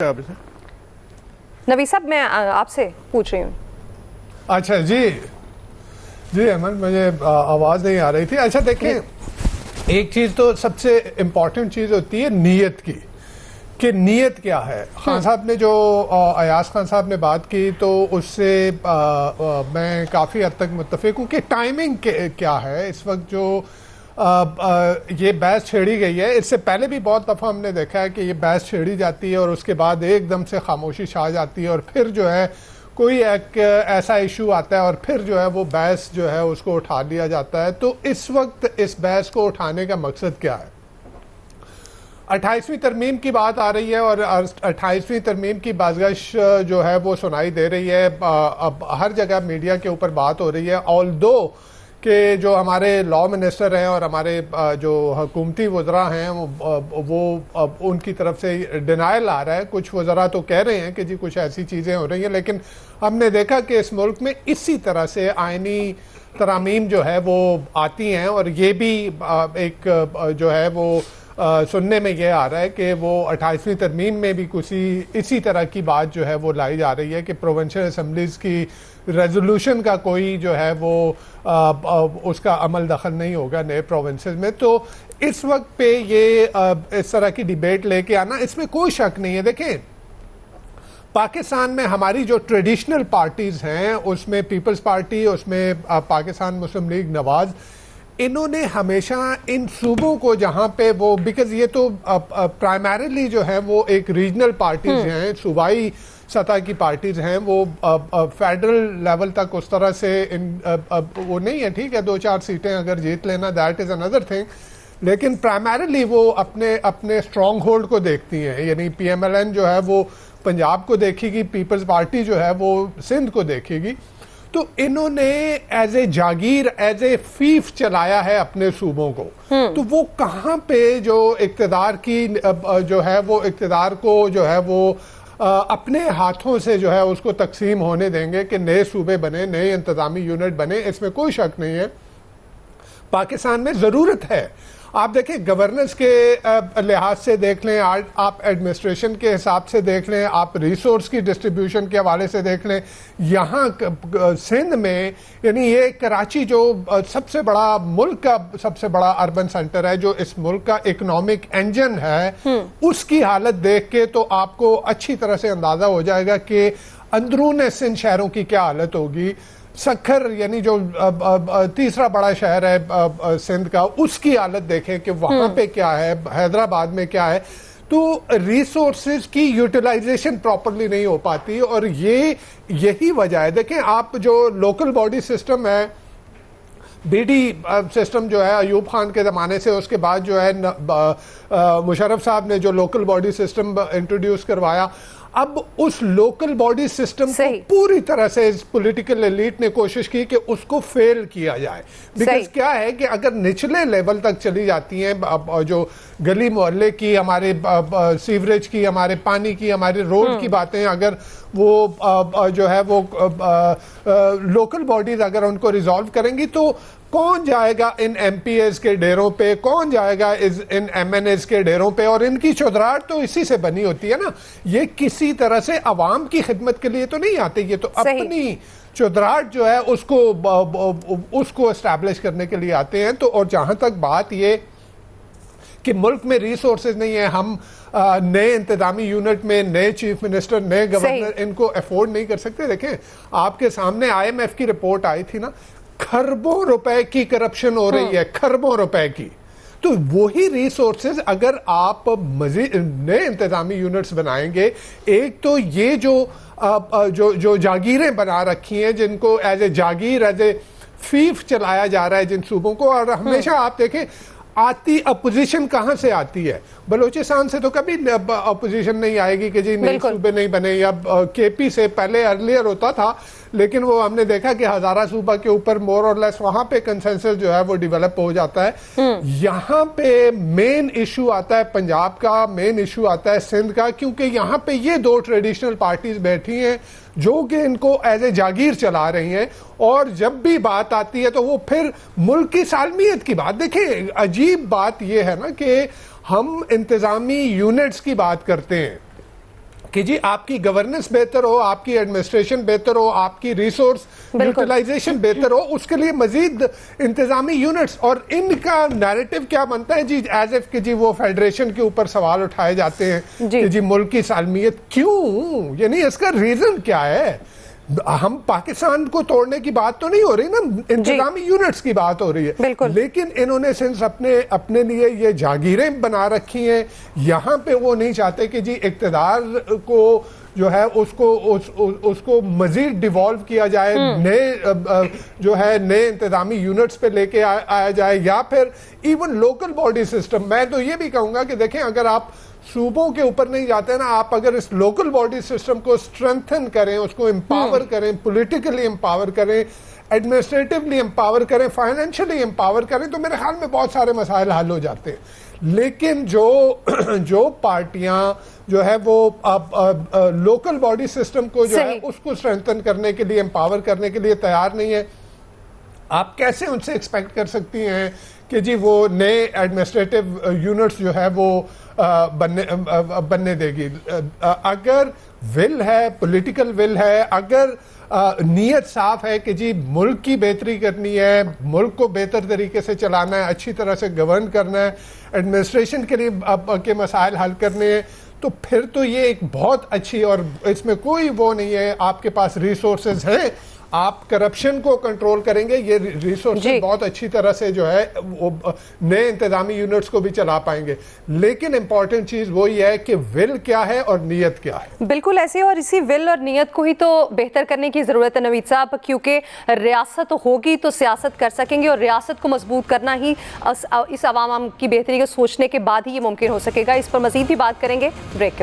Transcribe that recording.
نوی صاحب میں آپ سے پوچھ رہی ہوں. اچھا جی احمد مجھے آواز نہیں آ رہی تھی. اچھا دیکھیں ایک چیز تو سب سے امپورٹنٹ چیز ہوتی ہے نیت کی کہ نیت کیا ہے. خان صاحب نے جو ایاز خان صاحب نے بات کی تو اس سے میں کافی حد تک متفق ہوں کہ ٹائمنگ کیا ہے اس وقت جو یہ بحث چھیڑی گئی ہے. اس سے پہلے بھی بہت دفعہ ہم نے دیکھا ہے کہ یہ بحث چھیڑی جاتی ہے اور اس کے بعد ایک دم سے خاموشی چھا جاتی ہے اور پھر جو ہے کوئی ایک ایسا ایشو آتا ہے اور پھر جو ہے وہ بحث جو ہے اس کو اٹھا لیا جاتا ہے. تو اس وقت اس بحث کو اٹھانے کا مقصد کیا ہے؟ 28ویں ترمیم کی بات آ رہی ہے اور 28ویں ترمیم کی بازگشت جو ہے وہ سنائی دے رہی ہے. اب ہر جگہ میڈیا کے اوپر بات ہو رہی ہے. آلدو کہ جو ہمارے لا منسٹر ہیں اور ہمارے جو حکومتی وزراء ہیں وہ ان کی طرف سے ڈینائل آ رہا ہے. کچھ وزراء تو کہہ رہے ہیں کہ جی کچھ ایسی چیزیں ہو رہی ہیں, لیکن ہم نے دیکھا کہ اس ملک میں اسی طرح سے آئینی ترامیم جو ہے وہ آتی ہیں اور یہ بھی ایک جو ہے وہ سننے میں یہ آ رہا ہے کہ وہ 28ویں ترمیم میں بھی اسی طرح کی بات جو ہے وہ لائی جا رہی ہے کہ پروونشل اسمبلیز کی ریزولوشن کا کوئی جو ہے وہ اس کا عمل دخل نہیں ہوگا نئے پروونسز میں. تو اس وقت پہ یہ اس طرح کی ڈیبیٹ لے کے آنا اس میں کوئی شک نہیں ہے. دیکھیں پاکستان میں ہماری جو ٹریڈیشنل پارٹیز ہیں اس میں پیپلز پارٹی, اس میں پاکستان مسلم لیگ نواز, انہوں نے ہمیشہ ان صوبوں کو جہاں پہ وہ بیکاز یہ تو پرائمریلی جو ہے وہ ایک ریجنل پارٹیز ہیں, صوبائی سطح کی پارٹیز ہیں, وہ فیڈرل لیول تک اس طرح سے وہ نہیں ہے. ٹھیک ہے 2-4 سیٹیں اگر جیت لینا دیٹ از اندر تھنگ, لیکن پرائمریلی وہ اپنے اسٹرانگ ہولڈ کو دیکھتی ہیں. یعنی پی ایم ایل این جو ہے وہ پنجاب کو دیکھے گی, پیپلز پارٹی جو ہے وہ سندھ کو دیکھے گی. تو انہوں نے ایز اے جاگیر ایز اے فیف چلایا ہے اپنے صوبوں کو. تو وہ کہاں پہ جو اقتدار کی جو ہے وہ اقتدار کو جو ہے وہ اپنے ہاتھوں سے جو ہے اس کو تقسیم ہونے دیں گے کہ نئے صوبے بنے, نئے انتظامی یونٹ بنے. اس میں کوئی شک نہیں ہے پاکستان میں ضرورت ہے. آپ دیکھیں گورننس کے لحاظ سے دیکھ لیں, آپ ایڈمنسٹریشن کے حساب سے دیکھ لیں, آپ ریسورس کی ڈسٹریبیوشن کے حوالے سے دیکھ لیں. یہاں سندھ میں یعنی یہ کراچی جو سب سے بڑا ملک کا سب سے بڑا اربن سینٹر ہے, جو اس ملک کا اکنامک انجن ہے, اس کی حالت دیکھ کے تو آپ کو اچھی طرح سے اندازہ ہو جائے گا کہ اندرون سندھ شہروں کی کیا حالت ہوگی. سکھر یعنی جو تیسرا بڑا شہر ہے سندھ کا, اس کی حالت دیکھیں کہ وہاں پہ کیا ہے, حیدرآباد میں کیا ہے. تو ریسورسز کی یوٹیلائزیشن پراپرلی نہیں ہو پاتی اور یہی وجہ ہے. دیکھیں آپ جو لوکل باڈی سسٹم ہے, بی ڈی سسٹم جو ہے ایوب خان کے زمانے سے, اس کے بعد جو ہے مشرف صاحب نے جو لوکل باڈی سسٹم انٹروڈیوس کروایا, اب اس لوکل باڈی سسٹم کو پوری طرح سے پولیٹیکل ایلیٹ نے کوشش کی کہ اس کو فیل کیا جائے. بیکاز کیا ہے کہ اگر نچلے لیول تک چلی جاتی ہیں جو گلی محلے کی, ہمارے سیوریج کی, ہمارے پانی کی, ہمارے روڈ کی باتیں, اگر وہ جو ہے وہ لوکل باڈیز اگر ان کو ریزالو کریں گی تو کون جائے گا ان ایم پی ایز کے ڈیروں پہ, کون جائے گا ان ایم این ایز کے ڈیروں پہ. اور ان کی چودراہٹ تو اسی سے بنی ہوتی ہے نا, یہ کسی طرح سے عوام کی خدمت کے لیے تو نہیں آتے, یہ تو اپنی چودراہٹ جو ہے اس کو اسٹیبلش کرنے کے لیے آتے ہیں. تو اور جہاں تک بات یہ کہ ملک میں ریسورسز نہیں ہے, ہم نئے انتظامی یونٹ میں نئے چیف منسٹر, نئے گورنر ان کو افورڈ نہیں کر سکتے. دیکھیں آپ کے سامنے آئی ایم ایف کی رپورٹ آئی تھی نا, کھربوں روپے کی کرپشن ہو رہی ہے, کھربوں روپے کی. تو وہی ریسورسز اگر آپ مزید نئے انتظامی یونٹس بنائیں گے, ایک تو یہ جو جاگیریں بنا رکھی ہیں جن کو ایز اے جاگیر ایز اے فیف چلایا جا رہا ہے جن صوبوں کو, اور ہمیشہ آپ دیکھیں آتی اپوزیشن کہاں سے آتی ہے. بلوچستان سے تو کبھی اپوزیشن نہیں آئے گی کہ جی نئے صوبے نہیں بنے, یا کے پی سے پہلے ارلیئر ہوتا تھا, لیکن وہ ہم نے دیکھا کہ ہزارہ صوبہ کے اوپر مور اور لیس وہاں پہ کنسنسس جو ہے وہ ڈیولپ ہو جاتا ہے. یہاں پہ مین ایشو آتا ہے پنجاب کا, مین ایشو آتا ہے سندھ کا, کیونکہ یہاں پہ یہ دو ٹریڈیشنل پارٹیز بیٹھی ہیں جو کہ ان کو ایز اے جاگیر چلا رہی ہیں. اور جب بھی بات آتی ہے تو وہ پھر ملک کی سالمیت کی بات. دیکھیں عجیب بات یہ ہے نا کہ ہم انتظامی یونٹس کی بات کرتے ہیں, کہ جی آپ کی گورننس بہتر ہو, آپ کی ایڈمنسٹریشن بہتر ہو, آپ کی ریسورس یوٹیلائزیشن بہتر ہو, اس کے لیے مزید انتظامی یونٹس. اور ان کا نیریٹو کیا بنتا ہے جی, ایز ایف کہ جی وہ فیڈریشن کے اوپر سوال اٹھائے جاتے ہیں کہ جی ملک کی سالمیت کیوں, یعنی اس کا ریزن کیا ہے. ہم پاکستان کو توڑنے کی بات تو نہیں ہو رہی نا, انتظامی یونٹس کی بات ہو رہی ہے. لیکن انہوں نے صرف اپنے لیے یہ جاگیریں بنا رکھی ہیں. یہاں پہ وہ نہیں چاہتے کہ جی اقتدار کو جو ہے اس کو مزید ڈیوالو کیا جائے, نئے انتظامی یونٹس پہ لے کے آیا جائے, یا پھر ایون لوکل باڈی سسٹم. میں تو یہ بھی کہوں گا کہ دیکھیں, اگر آپ صوبوں کے اوپر نہیں جاتے نا, آپ اگر اس لوکل باڈی سسٹم کو اسٹرینتھن کریں, اس کو امپاور کریں, پولیٹیکلی امپاور کریں, ایڈمنسٹریٹولی امپاور کریں, فائنینشلی امپاور کریں, تو میرے خیال میں بہت سارے مسائل حل ہو جاتے ہیں. لیکن جو پارٹیاں جو ہے وہ لوکل باڈی سسٹم کو جو ہے اس کو اسٹرینتھن کرنے کے لیے, امپاور کرنے کے لیے تیار نہیں ہے, آپ کیسے ان سے ایکسپیکٹ کر سکتی ہیں کہ جی وہ نئے ایڈمنسٹریٹو یونٹس جو ہے وہ بننے دے گی. اگر ول ہے, پولیٹیکل ول ہے, اگر نیت صاف ہے کہ جی ملک کی بہتری کرنی ہے, ملک کو بہتر طریقے سے چلانا ہے, اچھی طرح سے گورن کرنا ہے, ایڈمنسٹریشن کے لیے کے مسائل حل کرنے ہیں, تو پھر تو یہ ایک بہت اچھی, اور اس میں کوئی وہ نہیں ہے, آپ کے پاس ریسورسز ہیں, آپ کرپشن کو کنٹرول کریں گے, یہ ریسورسز بہت اچھی طرح سے جو ہے نئے انتظامی یونٹس کو بھی چلا پائیں گے. لیکن امپورٹنٹ چیز وہی ہے کہ ول کیا ہے اور نیت کیا ہے. بالکل ایسے, اور اسی ول اور نیت کو ہی تو بہتر کرنے کی ضرورت ہے نوید صاحب, کیونکہ ریاست ہوگی تو سیاست کر سکیں گے, اور ریاست کو مضبوط کرنا ہی اس عوام کی بہتری کو سوچنے کے بعد ہی یہ ممکن ہو سکے گا. اس پر مزید بھی بات کریں گے بریک کے